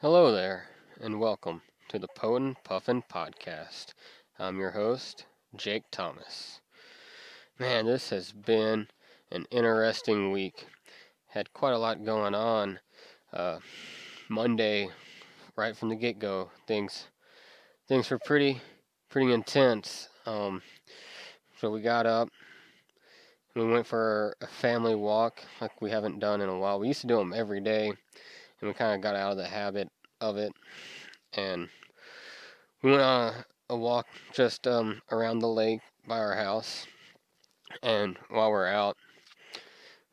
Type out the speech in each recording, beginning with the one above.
Hello there, and welcome to the Puffin podcast. I'm your host, Jake Thomas. Man, this has been an interesting week. Had quite a lot going on. Uh, Monday, right from the get-go, things were pretty intense. So we got up, we went for a family walk like we haven't done in a while. We used to do them every day, and we kind of got out of the habit of it, and we went on a walk just around the lake by our house, and while we're out,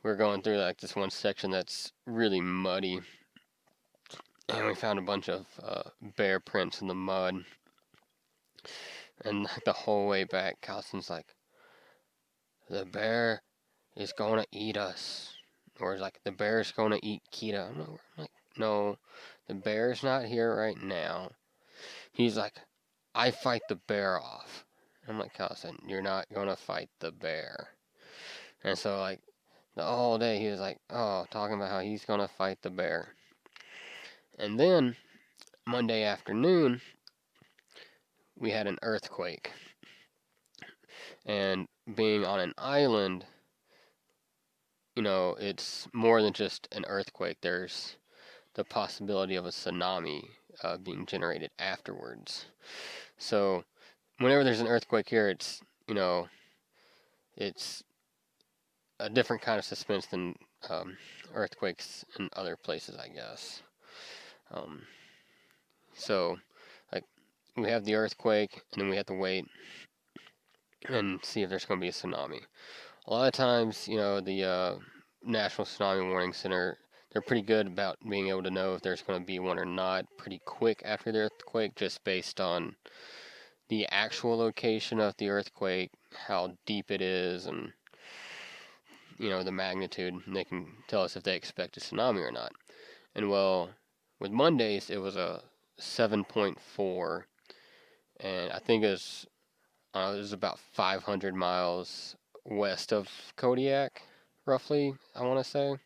we're going through like this one section that's really muddy, and we found a bunch of bear prints in the mud. And like the whole way back, Kalsin's like, "The bear is gonna eat us," or it's like, "The bear's gonna eat Kita." I'm like, "No, the bear's not here right now." He's like, "I fight the bear off." I'm like, "Kalsin, you're not gonna fight the bear." And so like the whole day he was like, oh, talking about how he's gonna fight the bear. And then Monday afternoon we had an earthquake. And being on an island, it's more than just an earthquake. There's the possibility of a tsunami being generated afterwards. So whenever there's an earthquake here, it's a different kind of suspense than um, earthquakes in other places, I guess. Um, so, like, we have the earthquake, and then we have to wait and see if there's going to be a tsunami. A lot of times, the National Tsunami Warning Center, they're pretty good about being able to know if there's going to be one or not pretty quick after the earthquake, just based on the actual location of the earthquake, how deep it is, and, the magnitude. And they can tell us if they expect a tsunami or not. And well, with Mondays, it was a 7.4, and I think it was about 500 miles west of Kodiak, roughly, I want to say.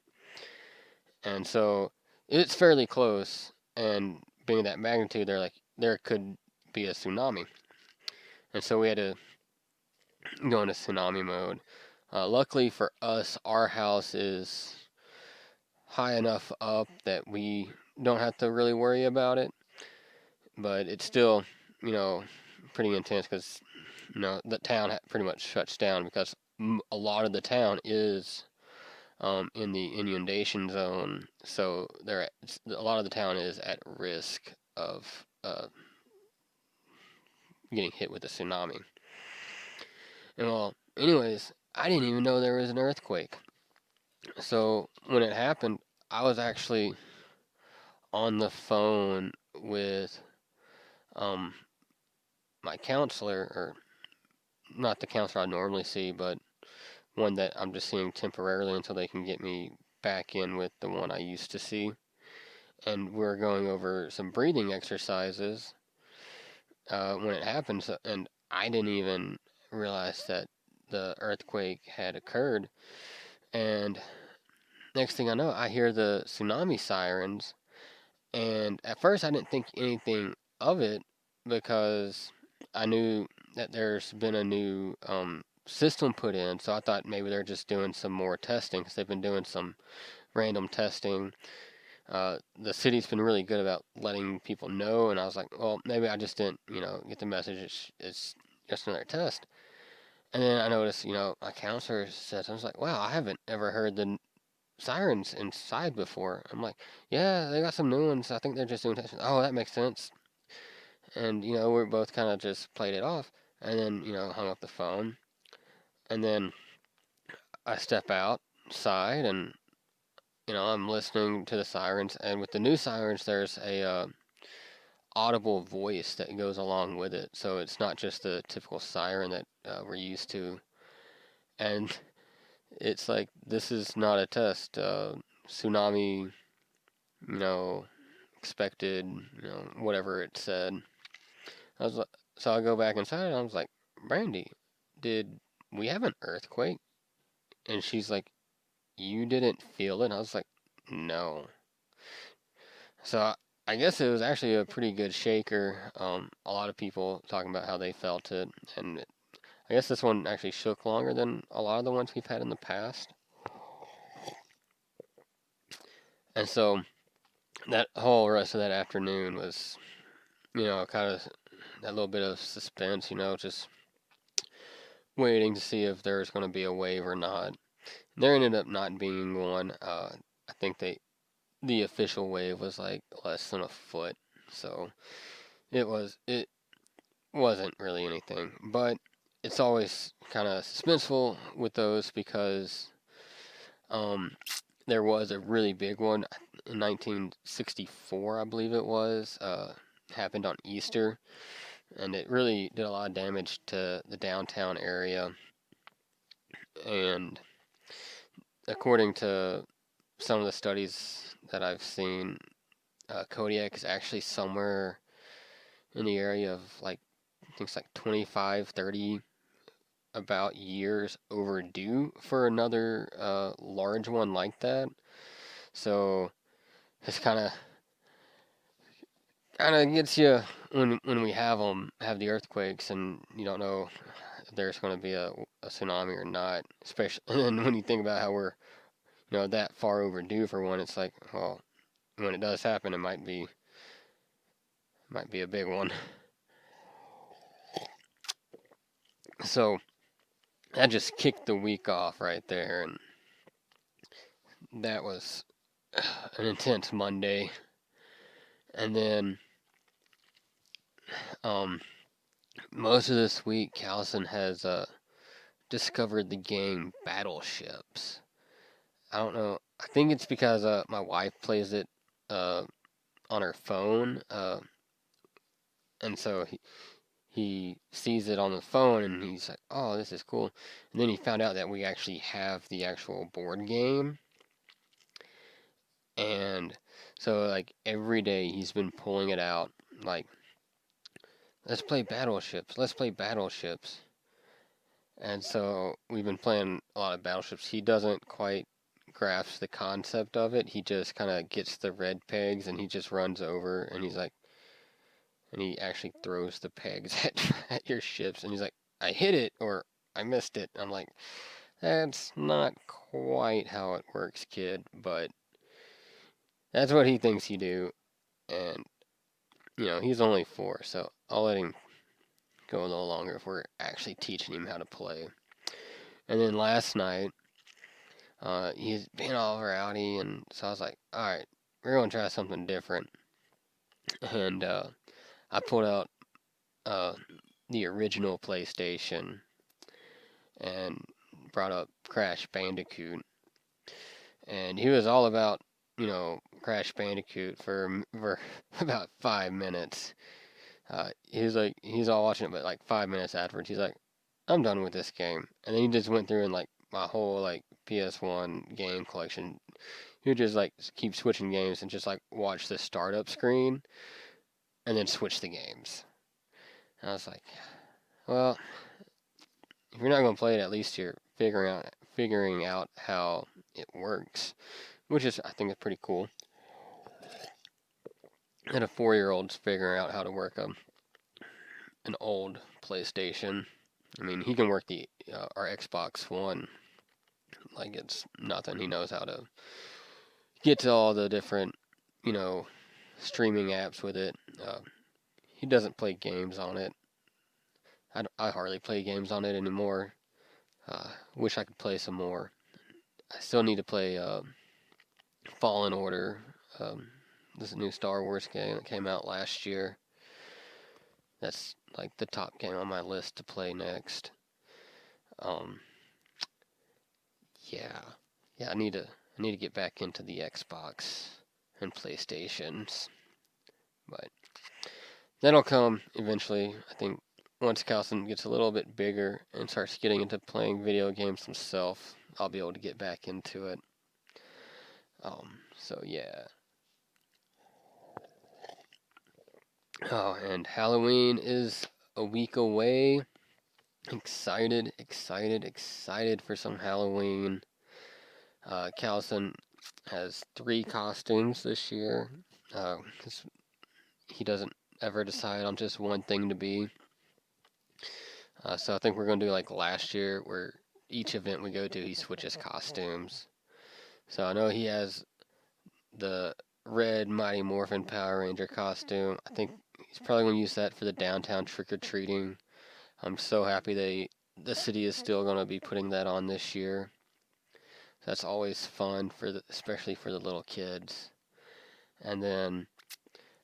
And so it's fairly close, and being that magnitude, there could be a tsunami. And so we had to go into tsunami mode. Luckily for us, our house is high enough up that we don't have to really worry about it. But it's still, you know, pretty intense because, the town pretty much shuts down because a lot of the town is in the inundation zone. So a lot of the town is at risk of getting hit with a tsunami. And well, anyways, I didn't even know there was an earthquake. So when it happened, I was actually on the phone with um, my counselor, or not the counselor I normally see, but one that I'm just seeing temporarily until they can get me back in with the one I used to see. And we're going over some breathing exercises when it happened, and I didn't even realize that the earthquake had occurred. And next thing I know, I hear the tsunami sirens, and at first I didn't think anything of it because I knew that there's been a new system put in, so I thought maybe they're just doing some more testing because they've been doing some random testing. The city's been really good about letting people know, and I was like, well, maybe I just didn't, get the message. It's just another test. And then I noticed, my counselor says, I was like, wow, I haven't ever heard the sirens inside before. I'm like, yeah, they got some new ones. I think they're just doing tests. Oh, that makes sense. And, we're both kind of just played it off, and then, hung up the phone. And then I step outside, and, I'm listening to the sirens. And with the new sirens, there's a audible voice that goes along with it. So it's not just the typical siren that we're used to. And it's like, this is not a test. Tsunami, you know, expected, whatever it said. I was like, so I go back inside and I was like, Brandy, did we have an earthquake? And she's like, you didn't feel it? And I was like, no. So I guess it was actually a pretty good shaker. A lot of people talking about how they felt it, and I guess this one actually shook longer than a lot of the ones we've had in the past. And so that whole rest of that afternoon was, kind of that little bit of suspense, just waiting to see if there's going to be a wave or not. There ended up not being one. I think the official wave was like less than a foot, so it wasn't really anything. But it's always kind of suspenseful with those because um, there was a really big one in 1964, I believe it was. Happened on Easter, and it really did a lot of damage to the downtown area. And according to some of the studies that I've seen, Kodiak is actually somewhere in the area of like, I think it's like 25, 30 about years overdue for another large one like that. So it's kind of gets you when we have the earthquakes, and you don't know if there's going to be a tsunami or not. Especially, and when you think about how we're that far overdue for one, it's like, well, when it does happen, it might be a big one. So that just kicked the week off right there, and that was an intense Monday. And then most of this week, Kalsin has discovered the game Battleships. I don't know. I think it's because my wife plays it on her phone, and so he sees it on the phone, and he's like, "Oh, this is cool." And then he found out that we actually have the actual board game, and so like every day he's been pulling it out, like, "Let's play Battleships. Let's play Battleships." And so we've been playing a lot of Battleships. He doesn't quite grasp the concept of it. He just kind of gets the red pegs and he just runs over and he's like, and he actually throws the pegs at your ships and he's like, "I hit it," or "I missed it." I'm like, that's not quite how it works, kid, but that's what he thinks you do. And, he's only 4, so I'll let him go a little longer if we're actually teaching him how to play. And then last night, he's been all rowdy, and so I was like, "Alright, we're gonna try something different." And I pulled out uh, the original PlayStation and brought up Crash Bandicoot, and he was all about Crash Bandicoot for about 5 minutes. He's all watching it, but like 5 minutes afterwards, he's like, "I'm done with this game." And then he just went through and like my whole like PS1 game collection. He would just like keep switching games and just like watch the startup screen and then switch the games. And I was like, well, if you're not gonna play it, at least you're figuring out how it works, which is, I think, is pretty cool. And a 4-year-old's figuring out how to work an old PlayStation. I mean, he can work our Xbox One like it's nothing. He knows how to get to all the different, streaming apps with it. He doesn't play games on it. I hardly play games on it anymore. Wish I could play some more. I still need to play Fallen Order. This new Star Wars game that came out last year. That's like the top game on my list to play next. Yeah, I need to get back into the Xbox and PlayStations, but that'll come eventually. I think once Kalsin gets a little bit bigger and starts getting into playing video games himself, I'll be able to get back into it. So yeah. Oh, and Halloween is a week away. Excited for some Halloween. Kalsin has 3 costumes this year. he doesn't ever decide on just one thing to be. So I think we're going to do like last year, where each event we go to, he switches costumes. So I know he has the red Mighty Morphin Power Ranger costume. I think he's probably going to use that for the downtown trick-or-treating. I'm so happy the city is still going to be putting that on this year. That's always fun, especially for the little kids. And then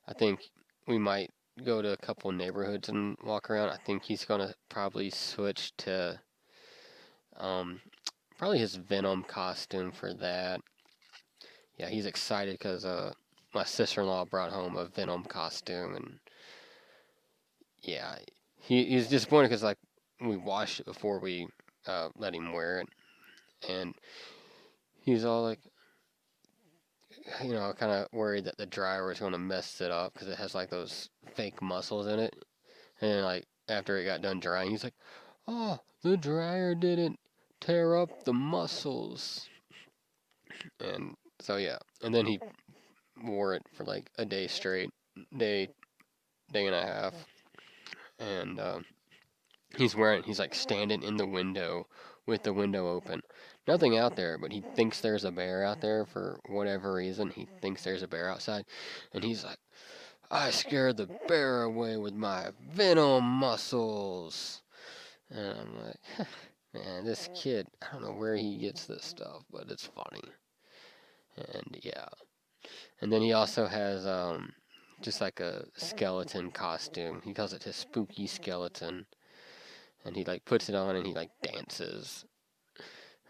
I think we might go to a couple neighborhoods and walk around. I think he's going to probably switch to probably his Venom costume for that. Yeah, he's excited because my sister-in-law brought home a Venom costume, and yeah, he's disappointed because like we washed it before we let him wear it, and he's all like, kind of worried that the dryer is going to mess it up because it has like those fake muscles in it, and then, like after it got done drying, he's like, "Oh, the dryer didn't tear up the muscles," and so yeah, and then he wore it for like a day straight, day and a half, and he's like standing in the window with the window open. Nothing out there, but he thinks there's a bear out there for whatever reason. He thinks there's a bear outside, and he's like, "I scared the bear away with my venom muscles." And I'm like, man, this kid, I don't know where he gets this stuff, but it's funny. And yeah. And then he also has just like a skeleton costume. He calls it his spooky skeleton. And he like puts it on and he like dances.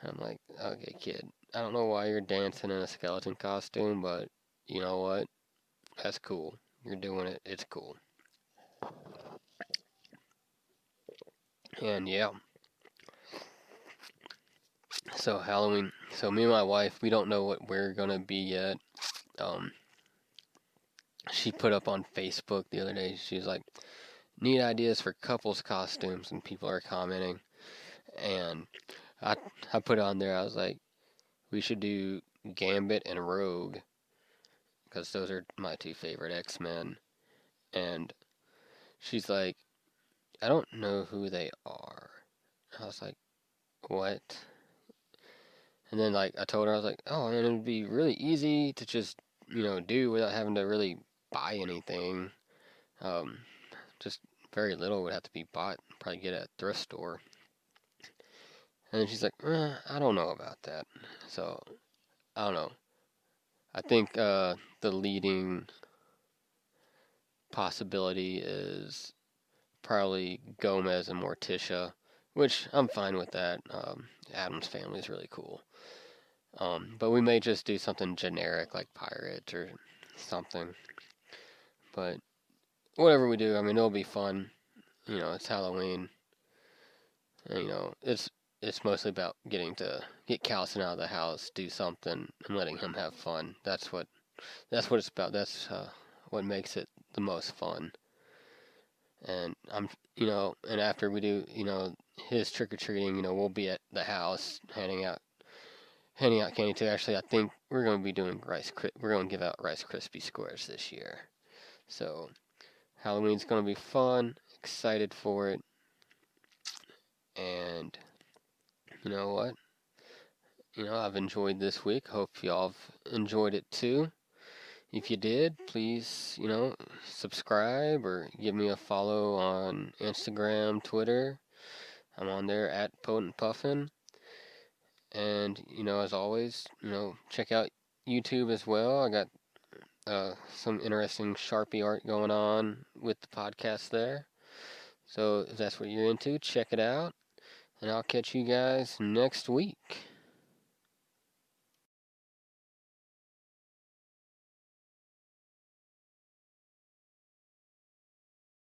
I'm like, okay, kid, I don't know why you're dancing in a skeleton costume, but you know what? That's cool. You're doing it. It's cool. And yeah. So Halloween. So me and my wife, we don't know what we're gonna be yet. She put up on Facebook the other day. She was like, "Need ideas for couples costumes," and people are commenting. And I I put on there. I was like, we should do Gambit and Rogue because those are my two favorite X-Men. And she's like, "I don't know who they are." I was like, "What?" And then like I told her, I was like, "Oh, man, it would be really easy to just do without having to really buy anything. Um, just very little would have to be bought. Probably get at a thrift store." And then she's like, "I don't know about that." So I don't know. I think the leading possibility is probably Gomez and Morticia, which I'm fine with that. Adam's family is really cool. But we may just do something generic like Pirates or something. But whatever we do, I mean, it'll be fun. It's Halloween. And, it's mostly about getting to get Kalsin out of the house, do something, and letting him have fun. That's what it's about. That's what makes it the most fun. And and after we do, his trick or treating, we'll be at the house handing out candy too. Actually, I think we're going to be doing we're going to give out Rice Krispie squares this year. So Halloween's going to be fun. Excited for it. And you know what? I've enjoyed this week. Hope y'all have enjoyed it too. If you did, please, subscribe or give me a follow on Instagram, Twitter. I'm on there at Potent Puffin. And, as always, check out YouTube as well. I got some interesting Sharpie art going on with the podcast there. So if that's what you're into, check it out. And I'll catch you guys next week.